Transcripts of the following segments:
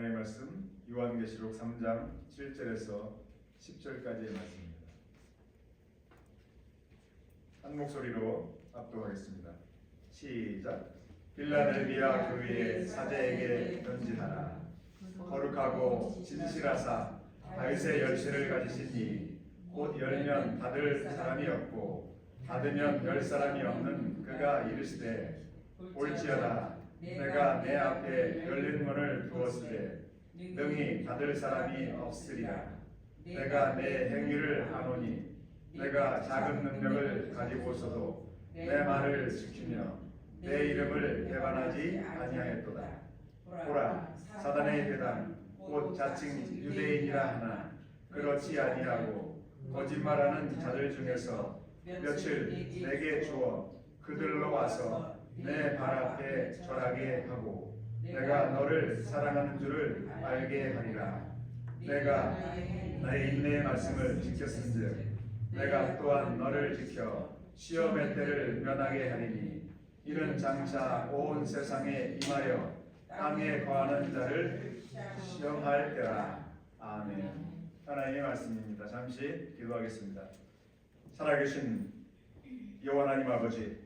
하나님의 말씀 요한계시록 3장 7절에서 10절까지의 말씀입니다. 한 목소리로 압도하겠습니다. 시작. 빌라델비아 교회의 사제에게 편지하라. 거룩하고 진실하사 다윗의 열쇠를 가지신 이 곧 열면 닫을 사람이 없고 닫으면 열 사람이 없는 그가 이르시되 볼지어다 내가 내 앞에 열린 문을 두었을 때 능히 닫을 사람이 없으리라. 내가 내 행위를 아노니 내가 작은 능력을 가지고서도 내 말을 지키며 내 이름을 배반하지 아니하였도다. 보라, 사단의 배단 곧 자칭 유대인이라 하나 그렇지 아니하고 거짓말하는 자들 중에서 며칠 내게 주어 그들로 와서 내 발 앞에 절하게 하고 내가 너를 사랑하는 줄을 알게 하리라. 내가 나의 인내의 말씀을 지켰은즉 내가 또한 너를 지켜 시험의 때를 면하게 하리니 이는 장차 온 세상에 임하여 땅에 거하는 자를 시험할 때라. 아멘. 하나님의 말씀입니다. 잠시 기도하겠습니다. 살아계신 여호와 하나님 아버지,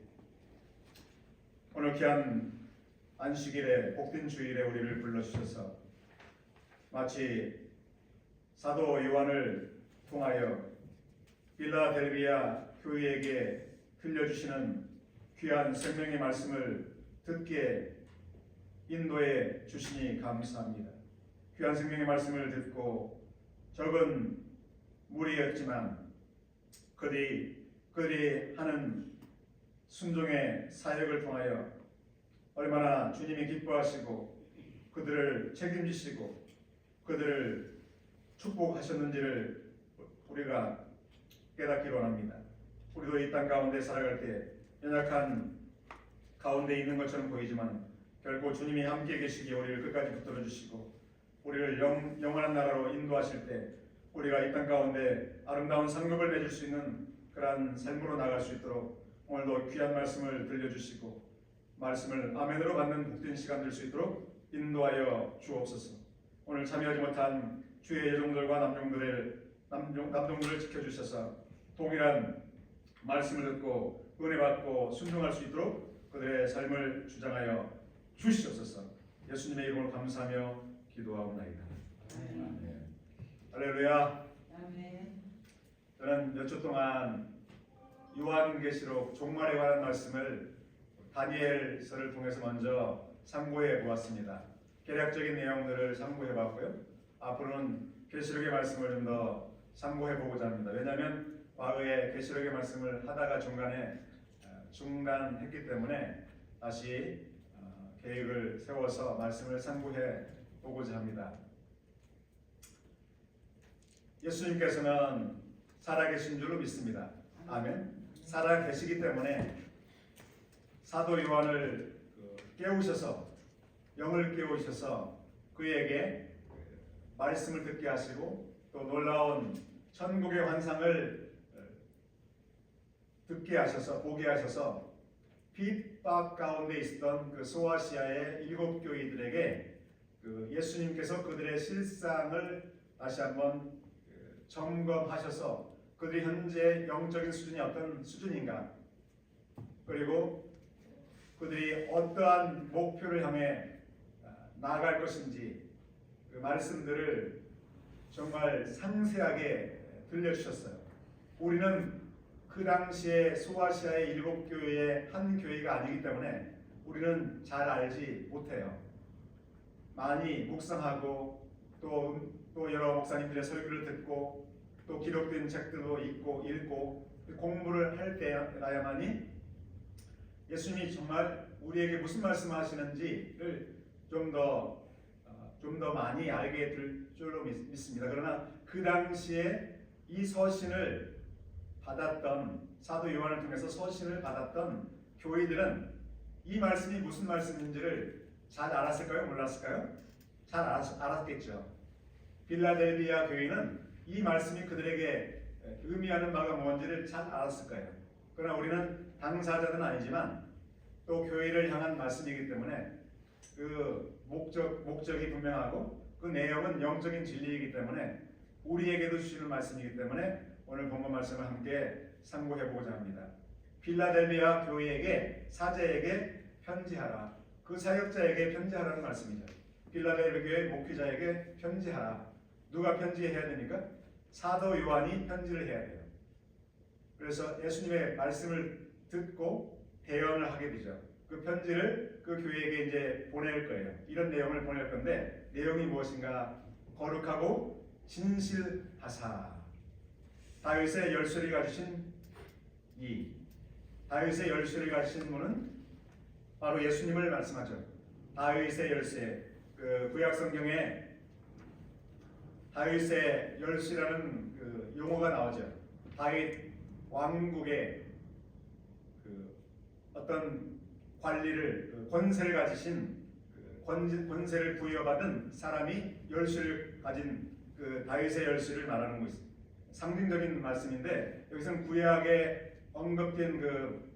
오늘 귀한 안식일에 복된 주일에 우리를 불러주셔서 마치 사도 요한을 통하여 빌라델비아 교회에게 들려주시는 귀한 생명의 말씀을 듣게 인도해 주시니 감사합니다. 귀한 생명의 말씀을 듣고 적은 무리였지만 그들이 하는 순종의 사역을 통하여 얼마나 주님이 기뻐하시고 그들을 책임지시고 그들을 축복하셨는지를 우리가 깨닫기 원합니다. 우리도 이 땅 가운데 살아갈 때 연약한 가운데 있는 것처럼 보이지만 결코 주님이 함께 계시기에 우리를 끝까지 붙들어 주시고 우리를 영원한 나라로 인도하실 때 우리가 이 땅 가운데 아름다운 상급을 맺을 수 있는 그러한 삶으로 나갈 수 있도록 오늘도 귀한 말씀을 들려주시고 말씀을 아멘으로 받는 복된 시간 될 수 있도록 인도하여 주옵소서. 오늘 참여하지 못한 주의 여종들과 남종들을 지켜주셔서 동일한 말씀을 듣고 은혜 받고 순종할 수 있도록 그들의 삶을 주장하여 주시옵소서. 예수님의 이름으로 감사하며 기도하옵나이다. 아멘. 할렐루야. 아멘. 저는 몇 주 동안 요한계시록 종말에 관한 말씀을 다니엘서를 통해서 먼저 참고해 보았습니다. 개략적인 내용들을 참고해 봤고요. 앞으로는 계시록의 말씀을 좀 더 참고해 보고자 합니다. 왜냐하면 과거에 계시록의 말씀을 하다가 중단했기 때문에 다시 계획을 세워서 말씀을 참고해 보고자 합니다. 예수님께서는 살아계신 줄로 믿습니다. 아멘. 살아계시기 때문에 사도 요한을 깨우셔서 영을 깨우셔서 그에게 말씀을 듣게 하시고 또 놀라운 천국의 환상을 듣게 하셔서 보게 하셔서 핍박 가운데 있었던 그 소아시아의 7 교회들에게 예수님께서 그들의 실상을 다시 한번 점검하셔서 그들이 현재 영적인 수준이 어떤 수준인가, 그리고 그들이 어떠한 목표를 향해 나아갈 것인지 그 말씀들을 정말 상세하게 들려주셨어요. 우리는 그 당시에 소아시아의 7 교회의 한 교회가 아니기 때문에 우리는 잘 알지 못해요. 많이 묵상하고 또 여러 목사님들의 설교를 듣고 또 기록된 책들도 읽고 공부를 할 때라야만이 예수님이 정말 우리에게 무슨 말씀을 하시는지를 좀 더 많이 알게 될 줄로 믿습니다. 그러나 그 당시에 이 서신을 받았던 사도 요한을 통해서 서신을 받았던 교회들은 이 말씀이 무슨 말씀인지를 잘 알았을까요? 몰랐을까요? 잘 알았겠죠. 빌라델비아 교회는 이 말씀이 그들에게 의미하는 바가 뭔지를 잘 알았을 거예요. 그러나 우리는 당사자는 아니지만 또 교회를 향한 말씀이기 때문에 그 목적이 분명하고 그 내용은 영적인 진리이기 때문에 우리에게도 주시는 말씀이기 때문에 오늘 본문 말씀을 함께 상고해 보고자 합니다. 빌라델비아 교회에게 사제에게 편지하라. 그 사역자에게 편지하라는 말씀이죠. 빌라델비아 교회 목회자에게 편지하라. 누가 편지해야 됩니까? 사도 요한이 편지를 해야 돼요. 그래서 예수님의 말씀을 듣고 대언을 하게 되죠. 그 편지를 그 교회에게 이제 보낼 거예요. 이런 내용을 보낼 건데 내용이 무엇인가? 거룩하고 진실하사. 다윗의 열쇠를 가지신 다윗의 열쇠를 가지신 분은 바로 예수님을 말씀하죠. 다윗의 열쇠. 그 구약 성경에 다윗의 열쇠라는 그 용어가 나오죠. 다윗 왕국의 그 어떤 관리를 권세를 가지신 권세를 부여받은 사람이 열쇠를 가진 그 다윗의 열쇠를 말하는 것이 상징적인 말씀인데 여기서는 구약에 언급된 그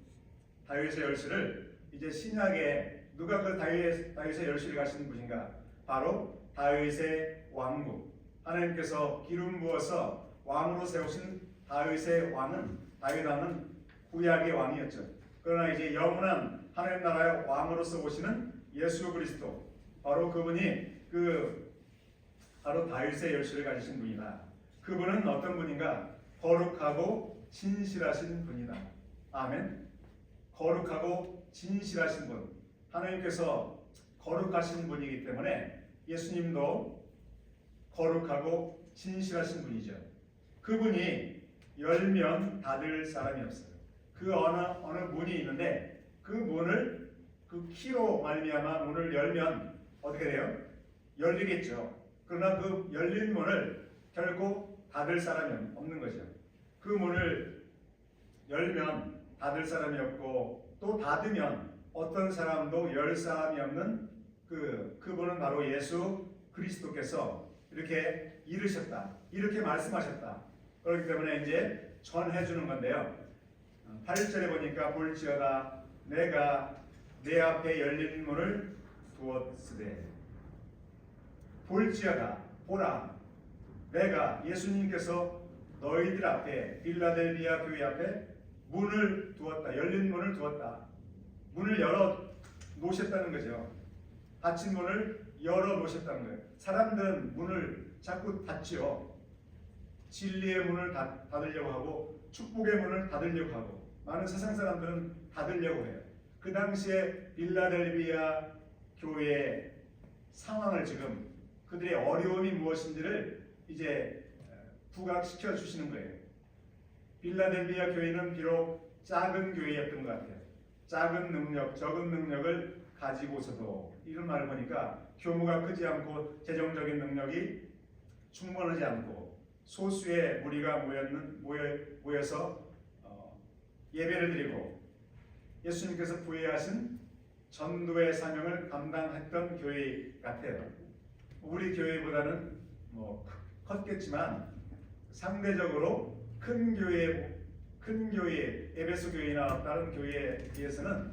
다윗의 열쇠를 이제 신약에 누가 그 다윗의 열쇠를 가진 분인가? 바로 다윗의 왕국. 하나님께서 기름 부어서 왕으로 세우신 다윗의 왕은 다윗 왕은 구약의 왕이었죠. 그러나 이제 영원한 하나님 나라의 왕으로서 오시는 예수 그리스도 바로 그분이 바로 다윗의 열쇠를 가지신 분이다. 그분은 어떤 분인가? 거룩하고 진실하신 분이다. 아멘. 거룩하고 진실하신 분. 하나님께서 거룩하신 분이기 때문에 예수님도 거룩하고 진실하신 분이죠. 그분이 열면 닫을 사람이 없어요. 그 어느 문이 있는데 그 문을 그 키로 말미암아 문을 열면 어떻게 돼요? 열리겠죠. 그러나 그 열린 문을 결코 닫을 사람이 없는 거죠. 그 문을 열면 닫을 사람이 없고 또 닫으면 어떤 사람도 열 사람이 없는 그분은 바로 예수 그리스도께서 이렇게 이르셨다. 이렇게 말씀하셨다. 그렇기 때문에 이제 전해주는 건데요. 8절에 보니까 볼지어다 내가 내 앞에 열린 문을 두었으되 볼지어다 보라 내가 예수님께서 너희들 앞에 빌라델비아 교회 앞에 문을 두었다. 열린 문을 두었다. 문을 열어 놓으셨다는 거죠. 닫힌 문을 열어 놓으셨다는 거예요. 사람들은 문을 자꾸 닫지요. 진리의 문을 닫으려고 하고 축복의 문을 닫으려고 하고 많은 세상 사람들은 닫으려고 해요. 그 당시에 빌라델비아 교회의 상황을 지금 그들의 어려움이 무엇인지를 이제 부각시켜 주시는 거예요. 빌라델비아 교회는 비록 작은 교회였던 것 같아요. 작은 능력, 적은 능력을 가지고서도 이런 말을 보니까 규모가 크지 않고 재정적인 능력이 충분하지 않고 소수의 무리가 모여서 예배를 드리고 예수님께서 부여하신 전도의 사명을 감당했던 교회 같아요. 우리 교회보다는 컸겠지만 상대적으로 큰 교회 에베소 교회나 다른 교회에 비해서는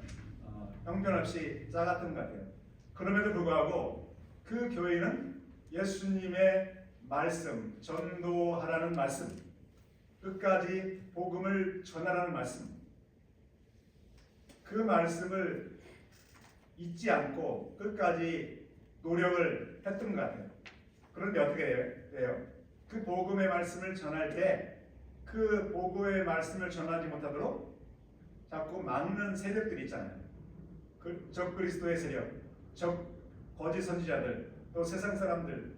형편없이 작았던 것 같아요. 그럼에도 불구하고 그 교회는 예수님의 말씀, 전도하라는 말씀, 끝까지 복음을 전하라는 말씀, 그 말씀을 잊지 않고 끝까지 노력을 했던 것 같아요. 그런데 어떻게 돼요? 그 복음의 말씀을 전할 때 그 복음의 말씀을 전하지 못하도록 자꾸 막는 세력들이 있잖아요. 적 그리스도의 세력, 적 거짓 선지자들, 또 세상 사람들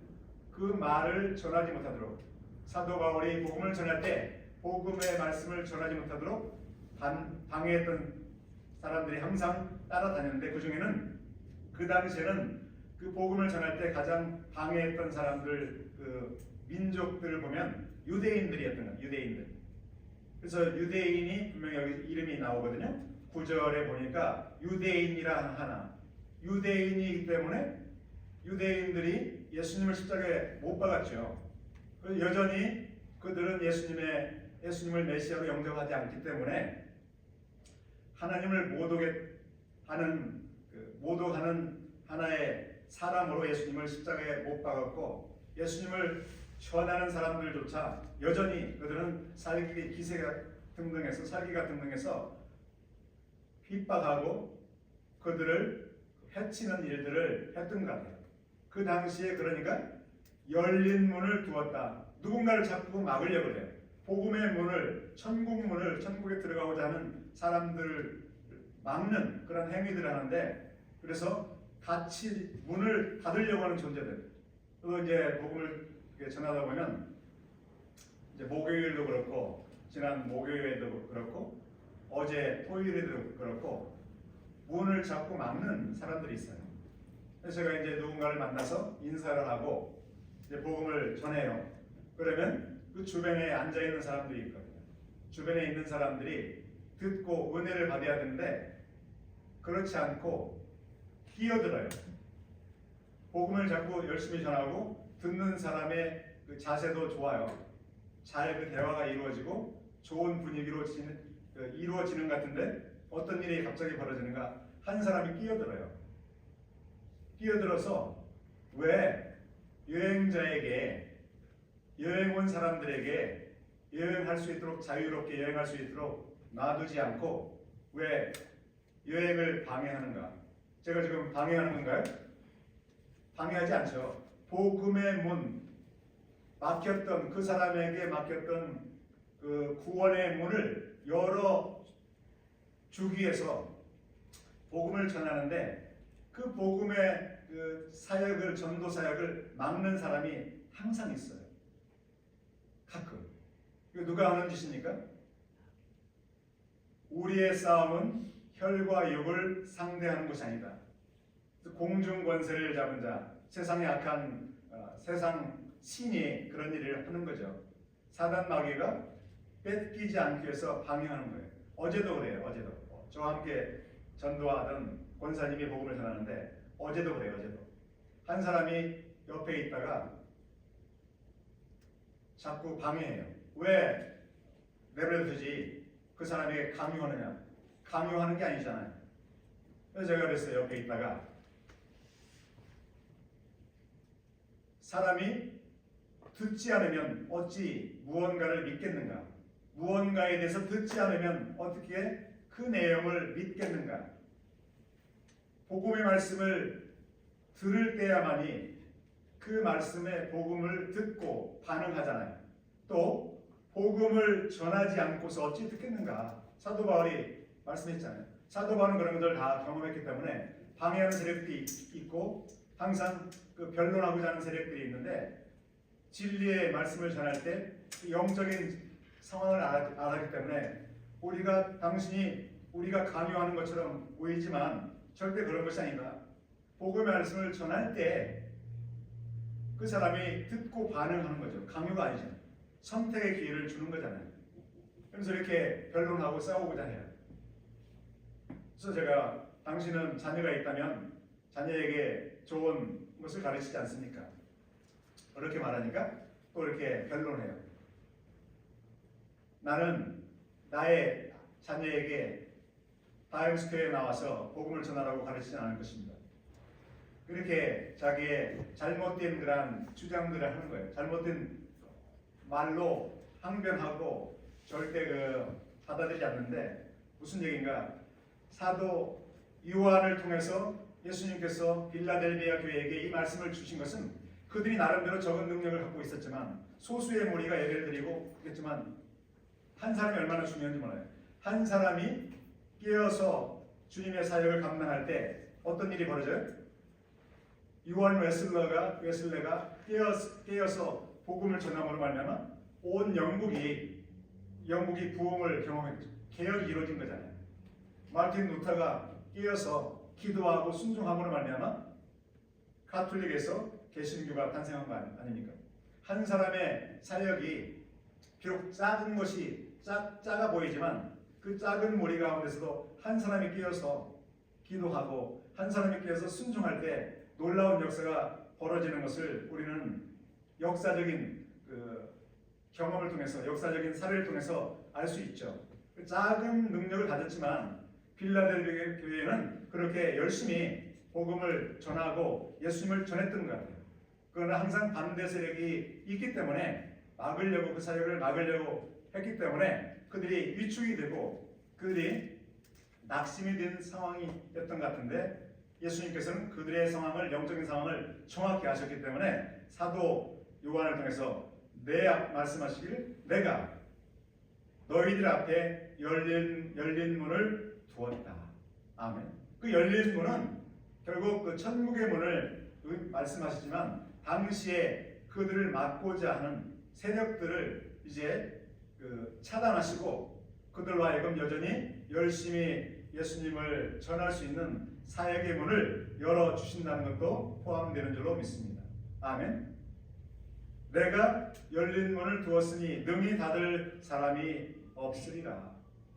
그 말을 전하지 못하도록 사도 바울이 복음을 전할 때 복음의 말씀을 전하지 못하도록 방해했던 사람들이 항상 따라다녔는데 그 중에는 그 당시에는 그 복음을 전할 때 가장 방해했던 사람들 그 민족들을 보면 유대인들이었던 거예요. 유대인들. 그래서 유대인이 분명히 여기 이름이 나오거든요. 9절에 보니까 유대인이라 하나. 유대인이기 때문에 유대인들이 예수님을 십자가에 못 박았죠. 여전히 그들은 예수님을 메시아로 영접하지 않기 때문에 하나님을 모독하는 하나의 사람으로 예수님을 십자가에 못 박았고 예수님을 전하는 사람들조차 여전히 그들은 살기가 등등해서 핍박하고 그들을 해치는 일들을 했던 것 같아요. 그 당시에 그러니까 열린 문을 두었다. 누군가를 자꾸 막으려고 해요. 복음의 문을, 천국 문을, 천국에 들어가고자 하는 사람들을 막는 그런 행위들을 하는데, 그래서 같이 문을 닫으려고 하는 존재들. 또 이제 복음을 전하다 보면 이제 목요일도 그렇고 지난 목요일에도 그렇고 어제 토요일에도 그렇고 문을 자꾸 막는 사람들이 있어요. 그래서 제가 이제 누군가를 만나서 인사를 하고 이제 복음을 전해요. 그러면 그 주변에 앉아 있는 사람들이 있거든요. 주변에 있는 사람들이 듣고 은혜를 받아야 되는데 그렇지 않고 끼어들어요. 복음을 자꾸 열심히 전하고 듣는 사람의 그 자세도 좋아요. 잘 그 대화가 이루어지고 좋은 분위기로 이루어지는 것 같은데 어떤 일이 갑자기 벌어지는가? 한 사람이 끼어들어요. 끼어들어서 왜 여행자에게, 여행 온 사람들에게 여행할 수 있도록, 자유롭게 여행할 수 있도록 놔두지 않고 왜 여행을 방해하는가? 제가 지금 방해하는 건가요? 방해하지 않죠. 복음의 문, 막혔던, 그 사람에게 막혔던 그 구원의 문을 열어 주기 위해서 복음을 전하는데, 그 복음의 그 사역을, 전도 사역을 막는 사람이 항상 있어요. 가끔. 이거 누가 하는 짓입니까? 우리의 싸움은 혈과 육을 상대하는 것이 아니다. 공중 권세를 잡은 자, 세상의 악한 세상 신이 그런 일을 하는 거죠. 사단 마귀가 뺏기지 않기 위해서 방해하는 거예요. 어제도 그래요. 어제도 저와 함께 전도하던 권사님이 복음을 전하는데 어제도 그래요. 어제도 한 사람이 옆에 있다가 자꾸 방해해요. 왜 내버려두지? 그 사람에게 강요하느냐? 강요하는 게 아니잖아요. 그래서 제가 그랬어요. 옆에 있다가 사람이 듣지 않으면 어찌 무언가를 믿겠는가? 무언가에 대해서 듣지 않으면 어떻게 그 내용을 믿겠는가? 복음의 말씀을 들을 때야만이 그 말씀의 복음을 듣고 반응하잖아요. 또 복음을 전하지 않고서 어찌 듣겠는가? 사도 바울이 말씀했잖아요. 사도 바울은 그런 것들 다 경험했기 때문에 방해하는 세력들이 있고 항상 그 변론하고자 하는 세력들이 있는데, 진리의 말씀을 전할 때 영적인 상황을 알았기 때문에 당신이 우리가 강요하는 것처럼 보이지만 절대 그런 것이 아니다. 복음의 말씀을 전할 때 그 사람이 듣고 반응하는 거죠. 강요가 아니죠. 선택의 기회를 주는 거잖아요. 그래서 이렇게 변론하고 싸우고자 해요. 그래서 제가 당신은 자녀가 있다면 자녀에게 좋은 것을 가르치지 않습니까? 그렇게 말하니까 또 이렇게 변론해요. 나는 나의 자녀에게 타임스퀘어에 나와서 복음을 전하라고 가르치지 않을 것입니다. 그렇게 자기의 잘못된 그런 주장들을 하는 거예요. 잘못된 말로 항변하고 절대 받아들이지 않는데, 무슨 얘기인가? 사도 요한을 통해서 예수님께서 빌라델비아 교회에게 이 말씀을 주신 것은 그들이 나름대로 적은 능력을 갖고 있었지만 소수의 무리가 예배를 드리고 그랬지만 한 사람이 얼마나 중요한지 몰라요. 한 사람이 깨어서 주님의 사역을 감당할 때 어떤 일이 벌어져요? 요한 웨슬레가 깨어서 복음을 전함으로 말미암아 온 영국이 부흥을 경험했죠. 개혁이 이루어진 거잖아요. 마틴 루터가 깨어서 기도하고 순종함으로 말미암아 가톨릭에서 개신교가 탄생한 거 아닙니까? 한 사람의 사역이 비록 작은 것이 작아 보이지만 그 작은 무리 가운데서도 한 사람이 깨어서 기도하고 한 사람이 깨어서 순종할 때 놀라운 역사가 벌어지는 것을 우리는 역사적인 경험을 통해서, 역사적인 사례를 통해서 알 수 있죠. 작은 능력을 가졌지만 빌라델비아 교회는 그렇게 열심히 복음을 전하고 예수님을 전했던 것 같아요. 그러나 항상 반대 세력이 있기 때문에 막으려고, 그 사역을 막으려고 했기 때문에 그들이 위축이 되고 그들이 낙심이 된 상황이었던 것 같은데, 예수님께서는 그들의 상황을, 영적인 상황을 정확히 아셨기 때문에 사도 요한을 통해서 말씀하시기를 내가 너희들 앞에 열린 문을 두었다. 아멘. 그 열린 문은 결국 그 천국의 문을 말씀하시지만, 당시에 그들을 막고자 하는 세력들을 이제 차단하시고 그들로 하여금 여전히 열심히 예수님을 전할 수 있는 사역의 문을 열어주신다는 것도 포함되는 줄로 믿습니다. 아멘. 내가 열린 문을 두었으니 능히 닫을 사람이 없으리라.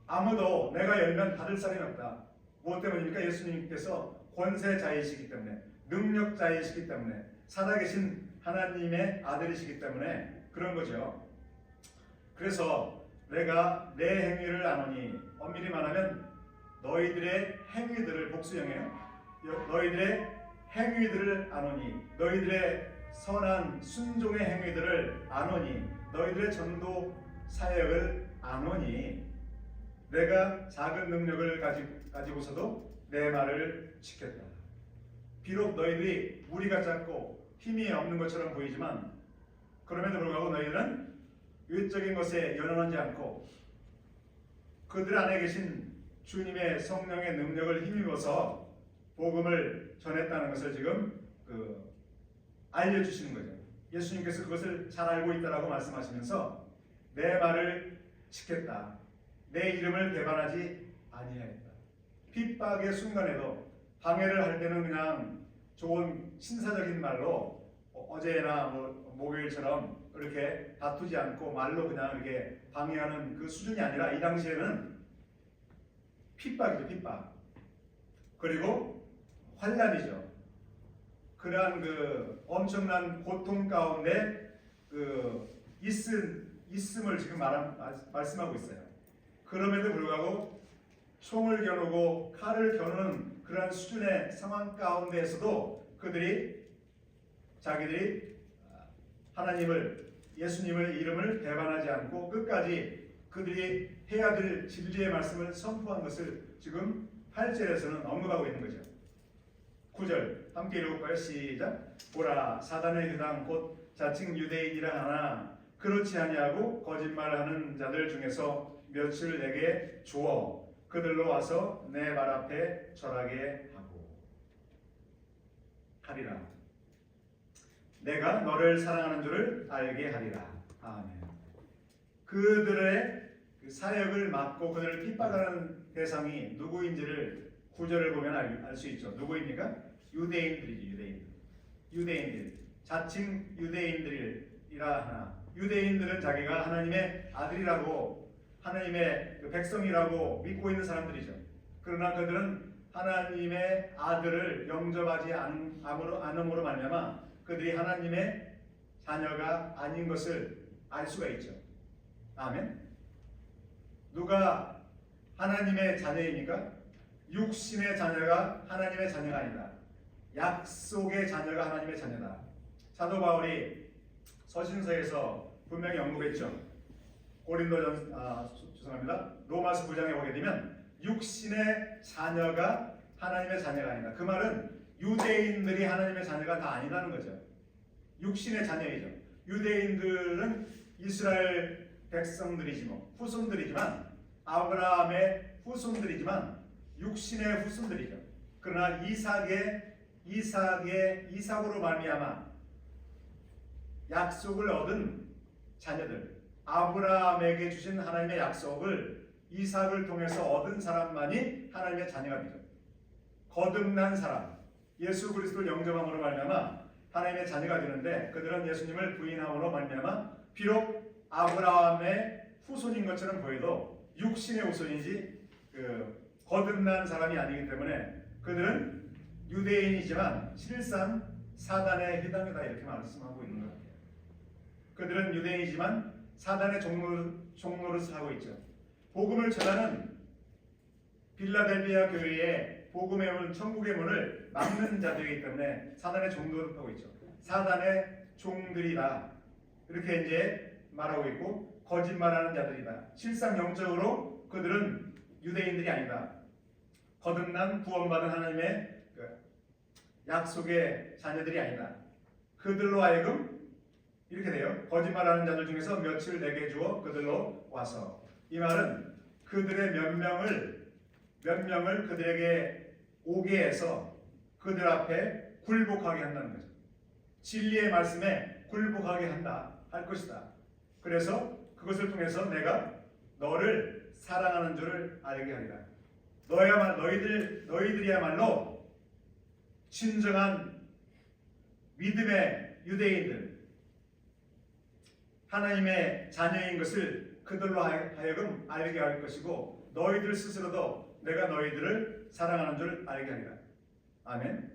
아무도 내가 열면 닫을 사람이 없다. 무엇 때문입니까? 예수님께서 권세자이시기 때문에, 능력자이시기 때문에, 살아계신 하나님의 아들이시기 때문에 그런 거죠. 그래서 내가 내 행위를 아노니, 엄밀히 말하면 너희들의 행위들을, 복수형이에요. 너희들의 행위들을 아노니, 너희들의 선한 순종의 행위들을 아노니, 너희들의 전도 사역을 아노니, 내가 작은 능력을 가지고서도 내 말을 지켰다. 비록 너희들이 무리가 작고 힘이 없는 것처럼 보이지만 그럼에도 불구하고 너희들은 외적인 것에 연연하지 않고 그들 안에 계신 주님의 성령의 능력을 힘입어서 복음을 전했다는 것을 지금 알려주시는 거죠. 예수님께서 그것을 잘 알고 있다라고 말씀하시면서 내 말을 지켰다. 내 이름을 배반하지 아니하였다. 핍박의 순간에도 방해를 할 때는 그냥 좋은 신사적인 말로 어제나 목요일처럼 이렇게 다투지 않고 말로 그냥 이렇게 방해하는 그 수준이 아니라 이 당시에는 핍박이죠, 핍박. 그리고 환난이죠. 그러한 그 엄청난 고통 가운데 있음을 지금 말씀하고 있어요. 그럼에도 불구하고 총을 겨누고 칼을 겨누는 그러한 수준의 상황 가운데에서도 자기들이 하나님을, 예수님의 이름을 배반하지 않고 끝까지 그들이 해야 될 진리의 말씀을 선포한 것을 지금 8절에서는 언급하고 있는 거죠. 9절 함께 읽어볼까요? 시작. 보라, 사단의 회당 곧 자칭 유대인이라 하나 그렇지 아니하고 거짓말하는 자들 중에서 몇을 내게 주어 그들로 와서 내 말 앞에 절하게 하리라. 내가 너를 사랑하는 줄을 알게 하리라. 아멘. 그들의 사역을 막고 그들을 핍박하는 대상이 누구인지를 9절을 보면 알 수 있죠. 누구입니까? 유대인들이지. 유대인들. 자칭 유대인들이라 하나. 유대인들은 자기가 하나님의 아들이라고, 하나님의 백성이라고 믿고 있는 사람들이죠. 그러나 그들은 하나님의 아들을 영접하지 않음으로 말미암아 그들이 하나님의 자녀가 아닌 것을 알 수가 있죠. 아멘. 누가 하나님의 자녀입니까? 육신의 자녀가 하나님의 자녀가 아니다. 약속의 자녀가 하나님의 자녀다. 사도 바울이 서신서에서 분명히 언급했죠. 로마서 9장에 보게 되면 육신의 자녀가 하나님의 자녀가 아니다. 그 말은 유대인들이 하나님의 자녀가 다 아니라는 거죠. 육신의 자녀이죠. 유대인들은 이스라엘 백성들이지 후손들이지만, 아브라함의 후손들이지만 육신의 후손들이죠. 그러나 이삭으로 말미암아 약속을 얻은 자녀들, 아브라함에게 주신 하나님의 약속을 이삭을 통해서 얻은 사람만이 하나님의 자녀가 되죠. 거듭난 사람, 예수 그리스도를 영접함으로 말미암아 하나님의 자녀가 되는데, 그들은 예수님을 부인함으로 말미암아 비록 아브라함의 후손인 것처럼 보여도 육신의 후손이지 거듭난 사람이 아니기 때문에 그들은 유대인이지만 실상 사단의 회당이다, 이렇게 말씀하고 있는 것 같아요. 그들은 유대인이지만 사단의 종로를 하고 있죠. 복음을 전하는 빌라델비아 교회에 복음의 문, 천국의 문을 막는 자들이기 때문에 사단의 종들을 하고 있죠. 사단의 종들이다. 이렇게 이제 말하고 있고, 거짓말하는 자들이다. 실상 영적으로 그들은 유대인들이 아니다. 거듭난 구원받은 하나님의 약속의 자녀들이 아니다. 그들로 하여금 이렇게 돼요. 거짓말하는 자들 중에서 며칠 내게 주어 그들로 와서. 이 말은 그들의 몇 명을 그들에게 오게 해서 그들 앞에 굴복하게 한다는 거죠. 진리의 말씀에 굴복하게 한다 할 것이다. 그래서 그것을 통해서 내가 너를 사랑하는 줄을 알게 하리라. 너희들이야말로 진정한 믿음의 유대인들, 하나님의 자녀인 것을 그들로 하여금 알게 할 것이고, 너희들 스스로도 내가 너희들을 사랑하는 줄 알게 하리라. 아멘.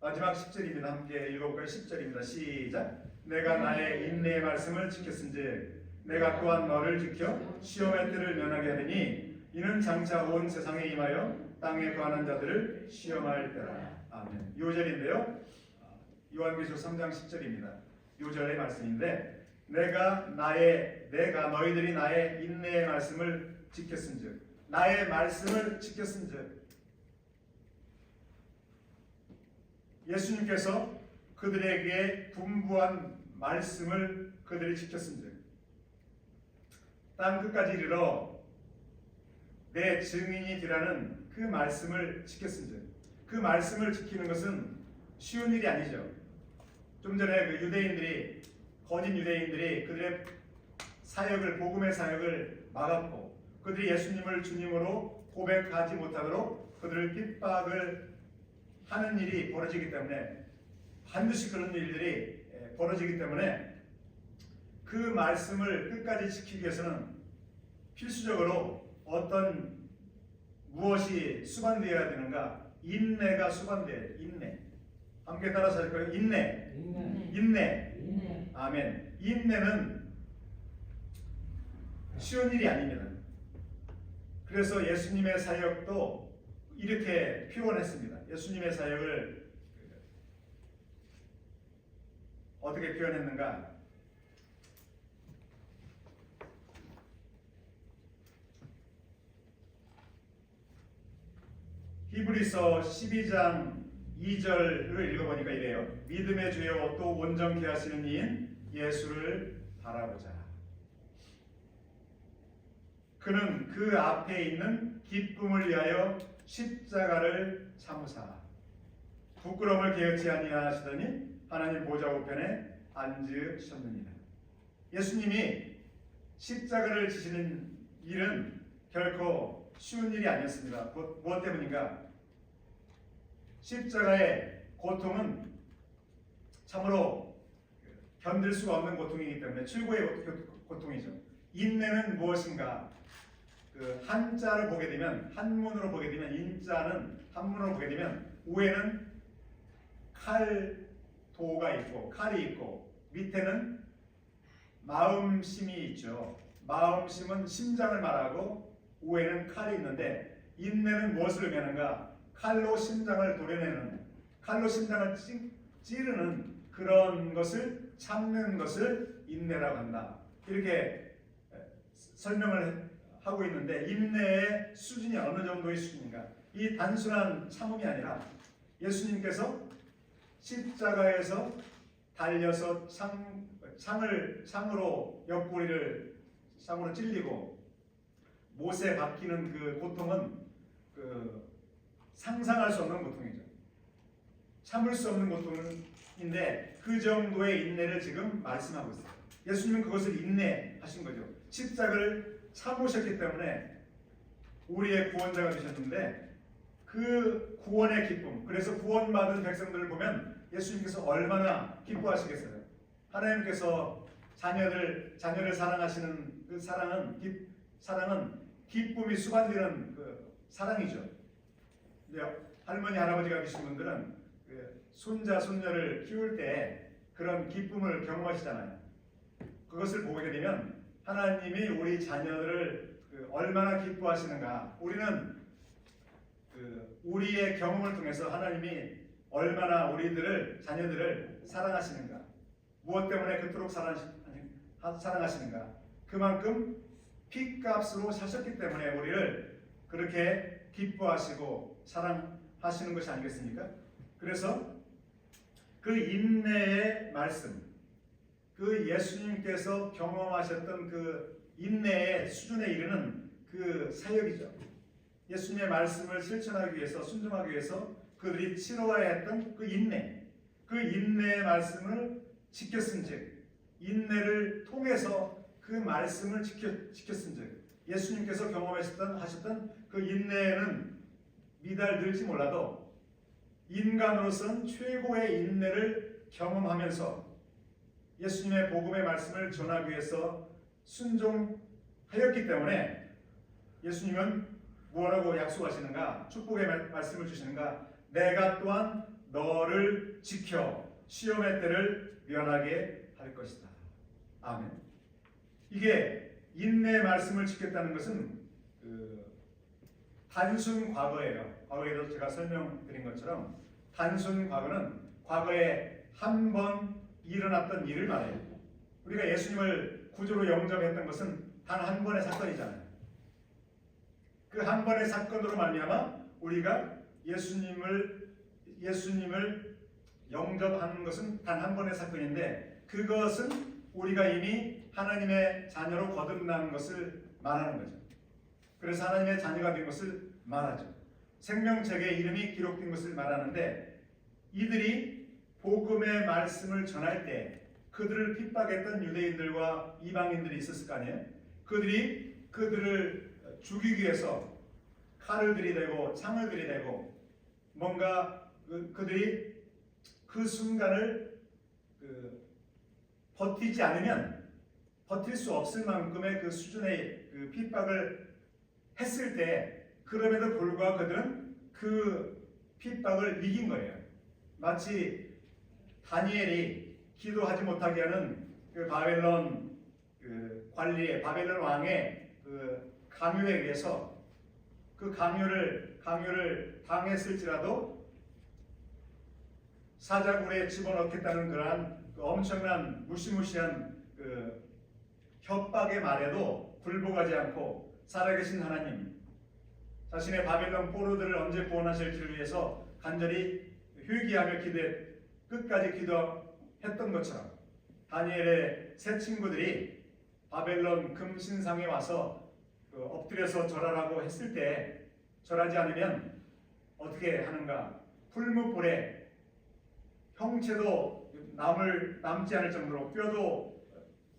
마지막 10절입니다. 함께 읽어볼까요? 10절입니다. 시작. 내가 나의 인내의 말씀을 지켰은즉 내가 또한 너를 지켜 시험의 때를 면하게 하리니 이는 장차 온 세상에 임하여 땅에 거하는 자들을 시험할 때라. 아멘. 이 절인데요. 요한계시록 3장 10절입니다. 이 절의 말씀인데, 내가 너희들이 나의 인내의 말씀을 지켰은즉, 나의 말씀을 지켰은즉, 예수님께서 그들에게 분부한 말씀을 그들이 지켰은즉, 땅 끝까지 이르러 내 증인이 되라는 그 말씀을 지켰은즉, 그 말씀을 지키는 것은 쉬운 일이 아니죠. 좀 전에 거짓 유대인들이 그들의 사역을, 복음의 사역을 막았고, 그들이 예수님을 주님으로 고백하지 못하도록 그들을 핍박을 하는 일이 벌어지기 때문에, 반드시 그런 일들이 벌어지기 때문에 그 말씀을 끝까지 지키기 위해서는 필수적으로 무엇이 수반되어야 되는가? 인내가 수반돼야. 인내. 함께 따라서 할 거예요. 인내. 아멘. 인내는 쉬운 일이 아닙니다. 그래서 예수님의 사역도 이렇게 표현했습니다. 예수님의 사역을 어떻게 표현했는가? 히브리서 12장 2절을 읽어보니까 이래요. 믿음의 주요 또 온전케 하시는 이인 예수를 바라보자. 그는 그 앞에 있는 기쁨을 위하여 십자가를 참으사 부끄러움을 개의치 아니하시더니 하나님 보좌 우편에 앉으셨느니라. 예수님이 십자가를 지시는 일은 결코 쉬운 일이 아니었습니다. 무엇 때문인가? 십자가의 고통은 참으로 견딜 수가 없는 고통이기 때문에 최고의 고통이죠. 인내는 무엇인가? 그 한자를 보게 되면, 한문으로 보게 되면, 인자는 한문으로 보게 되면 위에는 칼도가 있고 칼이 있고 밑에는 마음심이 있죠. 마음심은 심장을 말하고 위에는 칼이 있는데, 인내는 무엇을 의미하는가? 칼로 심장을 도려내는, 칼로 심장을 찌르는 그런 것을 참는 것을 인내라고 한다. 이렇게 설명을 하고 있는데, 인내의 수준이 어느 정도의 수준인가? 이 단순한 참음이 아니라 예수님께서 십자가에서 달려서 창으로 옆구리를 창으로 찔리고 못에 박히는 그 고통은 상상할 수 없는 고통이죠. 참을 수 없는 고통인데 그 정도의 인내를 지금 말씀하고 있어요. 예수님은 그것을 인내하신 거죠. 십자가를 참으셨기 때문에 우리의 구원자가 되셨는데, 그 구원의 기쁨, 그래서 구원받은 백성들을 보면 예수님께서 얼마나 기뻐하시겠어요. 하나님께서 자녀를 사랑하시는 그 사랑은 기쁨이 수반되는 그 사랑이죠. 할머니 할아버지가 계신 분들은 손자 손녀를 키울 때 그런 기쁨을 경험하시잖아요. 그것을 보게 되면 하나님이 우리 자녀를 얼마나 기뻐하시는가. 우리는 우리의 경험을 통해서 하나님이 얼마나 우리들을 자녀들을 사랑하시는가, 무엇 때문에 그토록 사랑하시는가, 그만큼 피값으로 사셨기 때문에 우리를 그렇게 기뻐하시고 사랑하시는 것이 아니겠습니까? 그래서 그 인내의 말씀, 그 예수님께서 경험하셨던 그 인내의 수준에 이르는 그 사역이죠. 예수님의 말씀을 실천하기 위해서, 순종하기 위해서 그들이 치러야 했던 그 인내, 그 인내의 말씀을 지켰은즉, 인내를 통해서 그 말씀을 지켰은즉, 예수님께서 경험하셨던 그 인내는 미달될지 몰라도 인간으로서는 최고의 인내를 경험하면서 예수님의 복음의 말씀을 전하기 위해서 순종하였기 때문에 예수님은 뭐라고 약속하시는가? 축복의 말씀을 주시는가? 내가 또한 너를 지켜 시험의 때를 면하게 할 것이다. 아멘. 이게 인내의 말씀을 지켰다는 것은 단순 과거예요. 과거에도 제가 설명드린 것처럼 단순 과거는 과거에 한 번 일어났던 일을 말해요. 우리가 예수님을 구주로 영접했던 것은 단 한 번의 사건이잖아요. 그 한 번의 사건으로 말미암아 우리가 예수님을 영접하는 것은 단 한 번의 사건인데, 그것은 우리가 이미 하나님의 자녀로 거듭난 것을 말하는 거죠. 그래서 하나님의 자녀가 된 것을 말하죠. 생명책에 이름이 기록된 것을 말하는데, 이들이 복음의 말씀을 전할 때 그들을 핍박했던 유대인들과 이방인들이 있었을 거 아니에요. 그들이 그들을 죽이기 위해서 칼을 들이대고 창을 들이대고 뭔가 그들이 그 순간을 버티지 않으면 버틸 수 없을 만큼의 그 수준의 그 핍박을 했을 때, 그럼에도 불구하고 그들은 그 핍박을 이긴 거예요. 마치 다니엘이 기도하지 못하게 하는 그 바벨론 관리의 바벨론 왕의 그 강요에 의해서 그 강요를 당했을지라도 사자굴에 집어넣겠다는 그러한 그 엄청난 무시무시한 그 협박의 말에도 굴복하지 않고 살아계신 하나님, 자신의 바벨론 포로들을 언제 구원하실지를 위해서 간절히 회개하며 끝까지 기도했던 것처럼, 다니엘의 세 친구들이 바벨론 금신상에 와서 엎드려서 절하라고 했을 때 절하지 않으면 어떻게 하는가? 풀무불에 형체도 남지 않을 정도로, 뼈도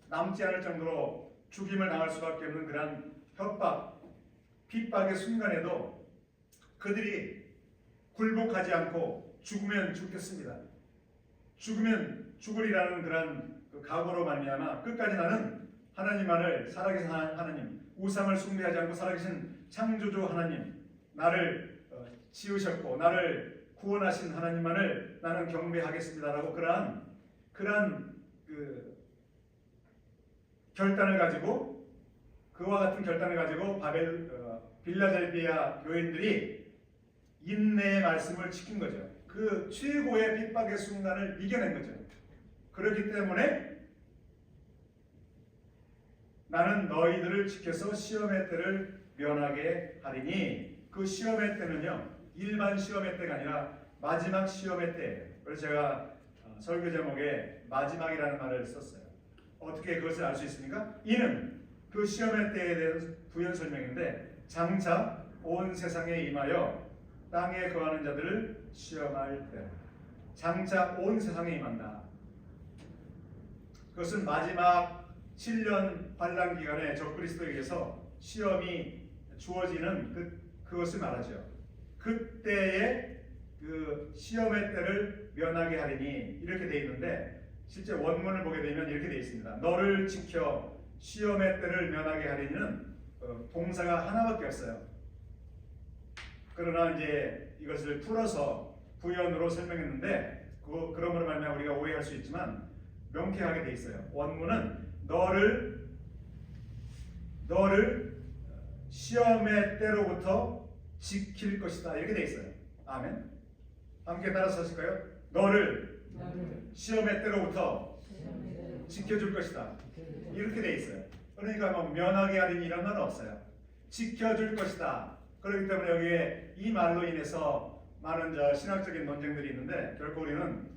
남지 않을 정도로 죽임을 당할 수밖에 없는 그런 협박, 핍박의 순간에도 그들이 굴복하지 않고 죽으면 죽겠습니다, 죽으면 죽으리라는 그런 각오로 말미암아 끝까지 나는 하나님만을, 살아계신 하나님, 우상을 숭배하지 않고 살아계신 창조주 하나님, 나를 지으셨고 나를 구원하신 하나님만을 나는 경배하겠습니다라고 그러한 그 결단을 가지고, 그와 같은 결단을 가지고 빌라델비아 교인들이 인내의 말씀을 지킨 거죠. 그 최고의 핍박의 순간을 이겨낸 거죠. 그렇기 때문에 나는 너희들을 지켜서 시험의 때를 면하게 하리니, 그 시험의 때는요 일반 시험의 때가 아니라 마지막 시험의 때예요. 그래서 제가 설교 제목에 마지막이라는 말을 썼어요. 어떻게 그것을 알 수 있습니까? 이는 그 시험의 때에 대한 부연 설명인데, 장차 온 세상에 임하여 땅에 거하는 자들을 시험할 때, 장차 온 세상에 임한다. 그것은 마지막 7년 환난 기간에 적그리스도에게서 시험이 주어지는 그것을 말하죠. 그때의 그 시험의 때를 면하게 하리니, 이렇게 되어 있는데, 실제 원문을 보게 되면 이렇게 되어 있습니다. 너를 지켜 시험의 때를 면하게 하리니는 동사가 하나밖에 없어요. 그러나 이제 이것을 풀어서 부연으로 설명했는데, 그러므로 말미암아 우리가 오해할 수 있지만 명쾌하게 되어 있어요. 원문은 너를 시험의 때로부터 지킬 것이다. 이렇게 돼 있어요. 아멘. 함께 따라서 하실까요? 너를 시험의 때로부터 지켜줄 것이다. 이렇게 돼 있어요. 그러니까 뭐 면하게 하리니 이런 말은 없어요. 지켜줄 것이다. 그렇기 때문에 여기에 이 말로 인해서 많은 신학적인 논쟁들이 있는데 결코 우리는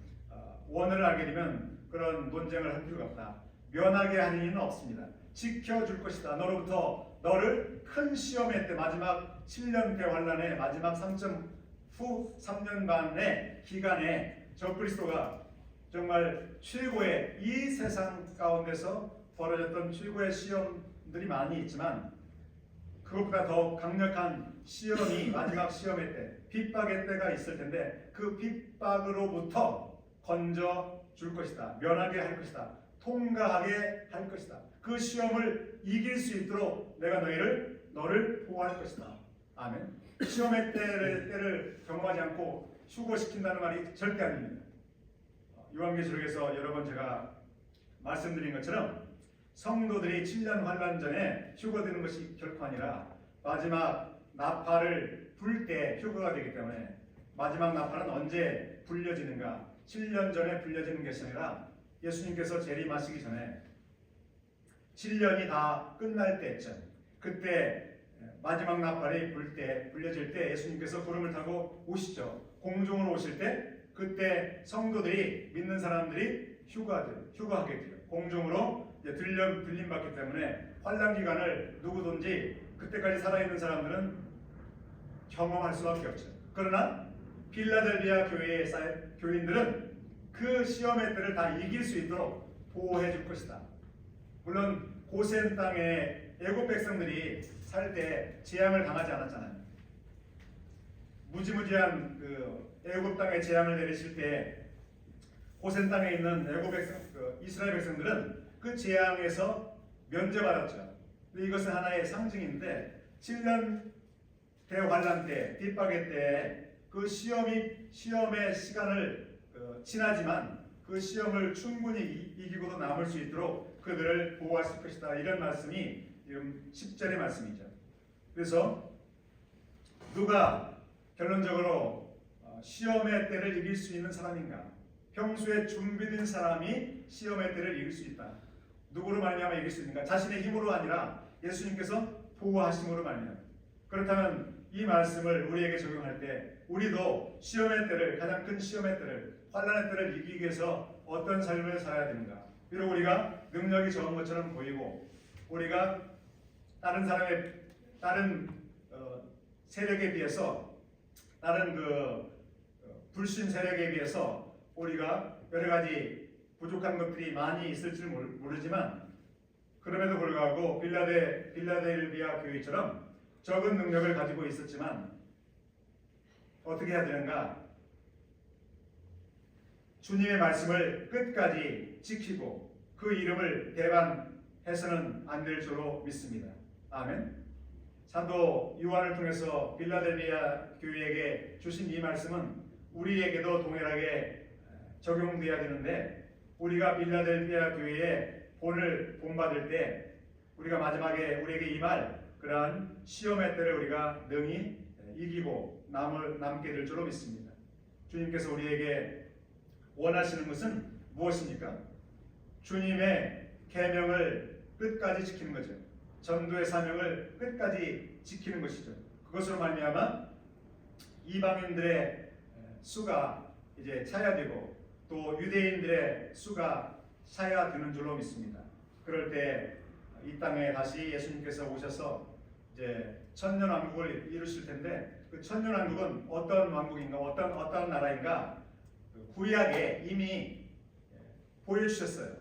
원어를 알게 되면 그런 논쟁을 할 필요가 없다. 면하게 하리니는 없습니다. 지켜줄 것이다. 너로부터 너를 큰 시험의 때 마지막 7년 대환란의 마지막 3년 반의 기간에 적그리스도가 정말 최고의 이 세상 가운데서 벌어졌던 최고의 시험들이 많이 있지만 그것보다 더 강력한 시험이 마지막 시험의 때 핍박의 때가 있을 텐데 그 핍박으로부터 건져 줄 것이다. 면하게 할 것이다. 통과하게 할 것이다. 그 시험을 이길 수 있도록 내가 너를 보호할 것이다. 아멘. 시험의 때를 경험하지 않고 휴거시킨다는 말이 절대 아닙니다. 요한계시록에서 여러 번 제가 말씀드린 것처럼 성도들이 7년 환란 전에 휴거되는 것이 결코 아니라 마지막 나팔을 불 때 휴거가 되기 때문에 마지막 나팔은 언제 불려지는가? 7년 전에 불려지는 것이 아니라 예수님께서 재림하시기 전에 7년이 다 끝날 때쯤 그때 마지막 나팔이 불려질 때 예수님께서 구름을 타고 오시죠. 공중으로 오실 때 그때 성도들이 믿는 사람들이 휴거하게 돼요. 공중으로 들림 받기 때문에 환란 기간을 누구든지 그때까지 살아있는 사람들은 경험할 수밖에 없죠. 그러나 필라델비아 교회의 교인들은 그 시험의 때를 다 이길 수 있도록 보호해 줄 것이다. 물론 고센 땅에 애국 백성들이 살 때 재앙을 당하지 않았잖아요. 무지무지한 그 애국 땅에 재앙을 내리실 때 고센 땅에 있는 애국 백성, 이스라엘 백성들은 그 재앙에서 면제받았죠. 이것은 하나의 상징인데 7년 대환란 때, 핍박의 때 그 시험의 시간을 지나지만 그 시험을 충분히 이기고도 남을 수 있도록 그들을 보호할 것이다. 이런 말씀이 지금 10절의 말씀이죠. 그래서 누가 결론적으로 시험의 때를 이길 수 있는 사람인가? 평소에 준비된 사람이 시험의 때를 이길 수 있다. 누구로 말미암아 이길 수 있는가? 자신의 힘으로 아니라 예수님께서 보호하심으로 말미암아. 그렇다면 이 말씀을 우리에게 적용할 때 우리도 시험의 때를, 가장 큰 시험의 때를, 환난의 때를 이기기 위해서 어떤 삶을 살아야 되는가? 비록 우리가 능력이 적은 것처럼 보이고 우리가 다른 세력에 비해서, 다른 불신 세력에 비해서 우리가 여러 가지 부족한 것들이 많이 있을 줄 모르지만 그럼에도 불구하고 빌라델비아 교회처럼 적은 능력을 가지고 있었지만 어떻게 해야 되는가? 주님의 말씀을 끝까지 지키고 그 이름을 배반해서는 안 될 줄로 믿습니다. 아멘. 사도 요한을 통해서 빌라델비아 교회에게 주신 이 말씀은 우리에게도 동일하게 적용돼야 되는데 우리가 빌라델비아 교회에 본받을 때 우리가 마지막에 우리에게 임할 그러한 시험의 때를 우리가 능히 이기고 남게 될 줄로 믿습니다. 주님께서 우리에게 원하시는 것은 무엇입니까? 주님의 계명을 끝까지 지키는 거죠. 전도의 사명을 끝까지 지키는 것이죠. 그것으로 말미암아 이방인들의 수가 이제 차야되고 또 유대인들의 수가 차야되는 줄로 믿습니다. 그럴 때 이 땅에 다시 예수님께서 오셔서 이제 천년왕국을 이루실 텐데 그 천년왕국은 어떤 왕국인가, 어떤 나라인가? 구약에 이미 보여주셨어요.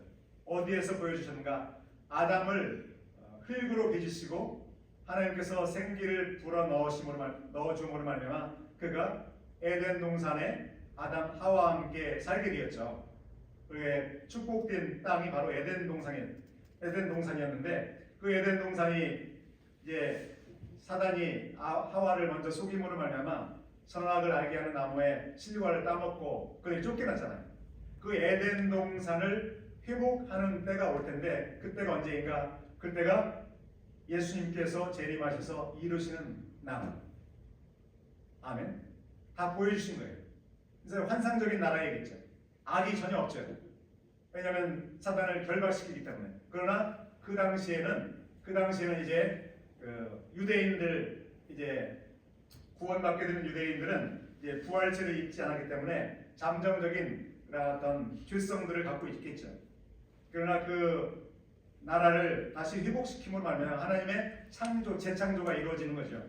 어디에서 보여주셨는가? 아담을 흙으로 빚으시고 하나님께서 생기를 불어 넣어줌으로 말미암아 그가 에덴 동산에 아담 하와와 함께 살게 되었죠. 그의 축복된 땅이 바로 에덴 동산이었는데 그 에덴 동산이 이제 사단이 하와를 먼저 속임으로 말미암아 선악을 알게 하는 나무의 실과를 따먹고 그들이 쫓겨났잖아요. 그 에덴 동산을 회복하는 때가 올 텐데 그때가 언제인가? 그때가 예수님께서 재림하셔서 이루시는 날. 아멘. 다 보여주신 거예요. 그래서 환상적인 나라이겠죠. 악이 전혀 없죠. 왜냐하면 사단을 결박시키기 때문에. 그러나 그 당시에는 이제 유대인들 이제 구원받게 되는 유대인들은 이제 부활체를 입지 않았기 때문에 잠정적인 그런 어떤 죄성들을 갖고 있겠죠. 그러나 그 나라를 다시 회복시킴으로 말미암아 하나님의 창조, 재창조가 이루어지는 거죠.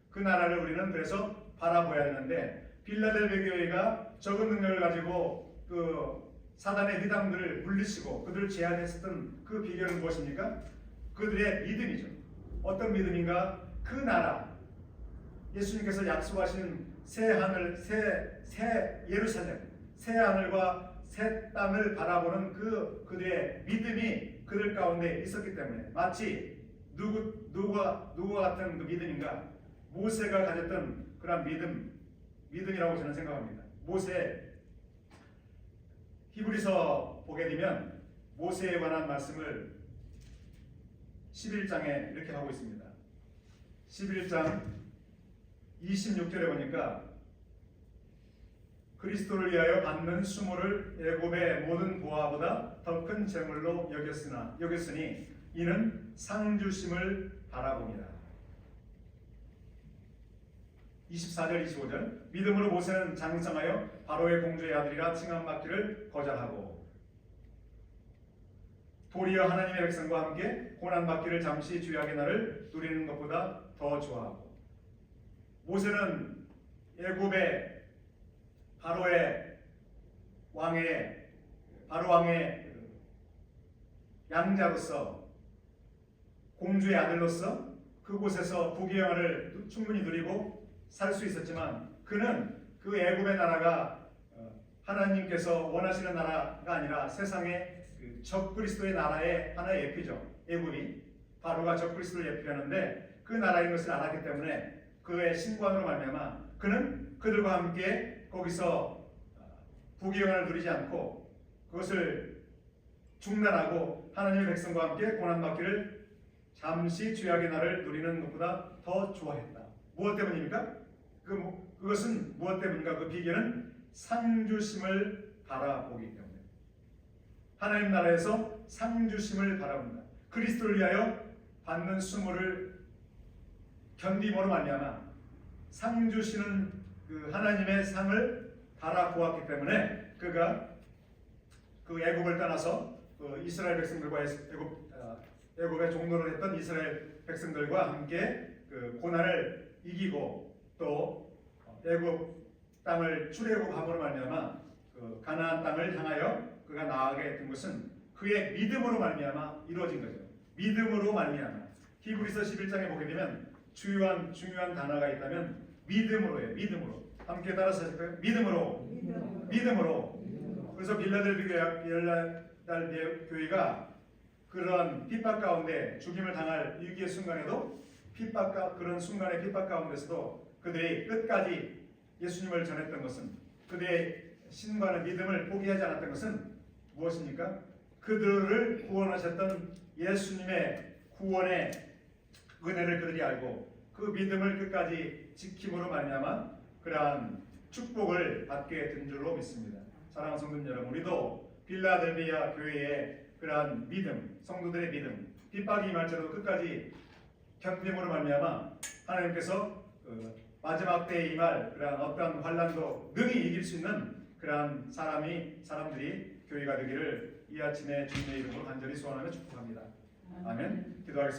그 나라를 우리는 그래서 바라보아야 하는데 빌라델베 교회가 적은 능력을 가지고 그 사단의 휘담들을 물리치고 그들을 제한했었던 그 비결은 무엇입니까? 그들의 믿음이죠. 어떤 믿음인가? 그 나라, 예수님께서 약속하신 새 하늘, 새 예루살렘, 새 하늘과 새 땅을 바라보는 그들의 믿음이 그들 가운데 있었기 때문에 마치 누구와 같은 그 믿음인가? 모세가 가졌던 그런 믿음이라고 저는 생각합니다. 모세, 히브리서 보게 되면 모세에 관한 말씀을 11장에 이렇게 하고 있습니다. 11장 26절에 보니까 그리스도를 위하여 받는 수모를 애굽의 모든 보화보다 더 큰 재물로 여겼으니 이는 상 주심을 바라봅니다. 24절 25절 믿음으로 모세는 장성하여 바로의 공주의 아들이라 칭함받기를 거절하고 도리어 하나님의 백성과 함께 고난받기를 잠시 주약의 날을 누리는 것보다 더 좋아하고 모세는 애굽의 바로 왕의 양자로서 공주의 아들로서 그곳에서 부귀영화를 충분히 누리고 살 수 있었지만 그는 그 애굽의 나라가 하나님께서 원하시는 나라가 아니라 세상의 적그리스도의 나라의 하나의 예표죠. 애굽이 바로가 적그리스도를 예표하는데 그 나라인 것을 알았기 때문에 그의 신관으로 말미암아 그는 그들과 함께 거기서 부귀영화를 누리지 않고 그것을 중단하고 하나님의 백성과 함께 고난받기를 잠시 죄악의 날을 누리는 것보다 더 좋아했다. 무엇 때문입니까? 그것은 무엇 때문인가? 그 비결은 상주심을 바라보기 때문에 하나님 나라에서 상주심을 바라본다. 그리스도를 위하여 받는 수모를 견딤으로 말미암아 상주시는 그 하나님의 상을 바라보았기 때문에 그가 그 애굽을 떠나서 이스라엘 백성들과 애굽의 종노를 했던 이스라엘 백성들과 함께 그 고난을 이기고 또 애굽 땅을 출애굽함으로 말미암아 그 가나안 땅을 향하여 그가 나아가게 된 것은 그의 믿음으로 말미암아 이루어진 거죠. 믿음으로 말미암아. 히브리서 11장에 보게 되면 중요한 단어가 있다면 믿음으로예요. 믿음으로. 함께 따라서 하실까요? 믿음으로. 그래서 빌라델베 교회가 그런 핍박 가운데 죽임을 당할 위기의 순간에도 그런 순간의 핍박 가운데서도 그들이 끝까지 예수님을 전했던 것은 그들의 신과의 믿음을 포기하지 않았던 것은 무엇입니까? 그들을 구원하셨던 예수님의 구원의 은혜를 그들이 알고 그 믿음을 끝까지 지킴으로 말미암아 그러한 축복을 받게 된 줄로 믿습니다. 사랑하는 성도님 여러분, 우리도 빌라델비아 교회의 그러한 믿음, 성도들의 믿음, 핍박이 임할지라도 끝까지 견딤으로 말미암아 하나님께서 마지막 때에 임할 그러한 어떠한 환난도 능히 이길 수 있는 그러한 사람들이 교회가 되기를 이 아침에 주님의 이름으로 간절히 소원하며 축복합니다. 아멘. 기도하겠습니다.